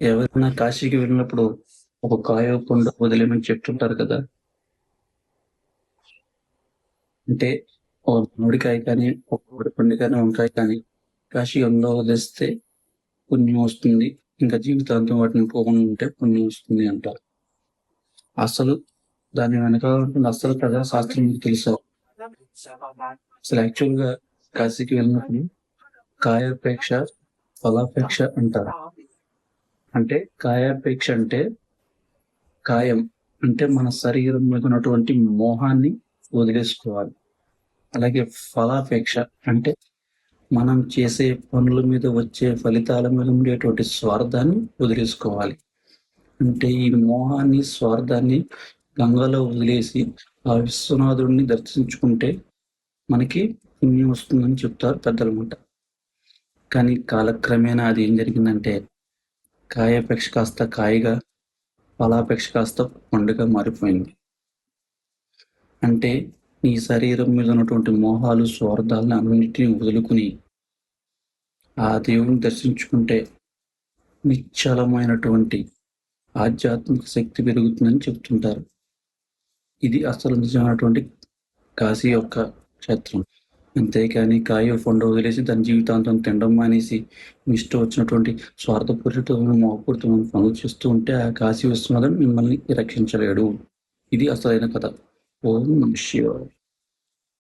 ఎవరైనా కాశీకి వెళ్ళినప్పుడు ఒక కాయో పండో వదిలేయమని చెప్తుంటారు కదా. అంటే ఒక మామిడికాయ కానీ, ఒక కోడిపండు కానీ, వంకాయ కానీ కాశీలో వదిలేస్తే పుణ్యం వస్తుంది. ఇంకా జీవితాంతం వాటిని పోకుండా ఉంటే పుణ్యం వస్తుంది అంటారు. అసలు దాని వెనకాల ఉంటున్న అసలు కథా శాస్త్రం మీకు తెలుసా? అసలు యాక్చువల్‌గా కాశీకి వెళ్ళినప్పుడు కాయాపేక్ష, ఫలాపేక్ష అంటారు. అంటే కాయాపేక్ష అంటే కాయం అంటే మన శరీరం మీద ఉన్నటువంటి మోహాన్ని వదిలేసుకోవాలి. అలాగే ఫలాపేక్ష అంటే మనం చేసే పనుల మీద వచ్చే ఫలితాల మీద ఉండేటువంటి స్వార్థాన్ని వదిలేసుకోవాలి. అంటే ఈ మోహాన్ని, స్వార్థాన్ని గంగలో వదిలేసి ఆ విశ్వనాథుడిని దర్శించుకుంటే మనకి పుణ్యం వస్తుందని చెప్తారు పెద్దలమాట. కానీ కాలక్రమేణా అది ఏం జరిగిందంటే కాయాపేక్ష కాస్త కాయగా, ఫలాపేక్ష కాస్త పండుగా మారిపోయింది. అంటే నీ శరీరం మీద ఉన్నటువంటి మోహాలు, స్వార్థాలను అన్నిటిని వదులుకుని ఆ దేవుని దర్శించుకుంటే నిశ్చలమైనటువంటి ఆధ్యాత్మిక శక్తి పెరుగుతుందని చెప్తుంటారు. ఇది అసలు నిజమైనటువంటి కాశీ యొక్క క్షేత్రం. అంతేకాని కాయో పండో వదిలేసి దాని జీవితాంతం తినడం మానేసి ఇష్టం వచ్చినటువంటి స్వార్థపూరితమైన మోహపూరితమైన పనులు చేస్తూ ఉంటే ఆ కాశీ విశ్వనాథుడు మిమ్మల్ని రక్షించలేడు. ఇది అసలైన కథ. ఓం నమః శివాయ.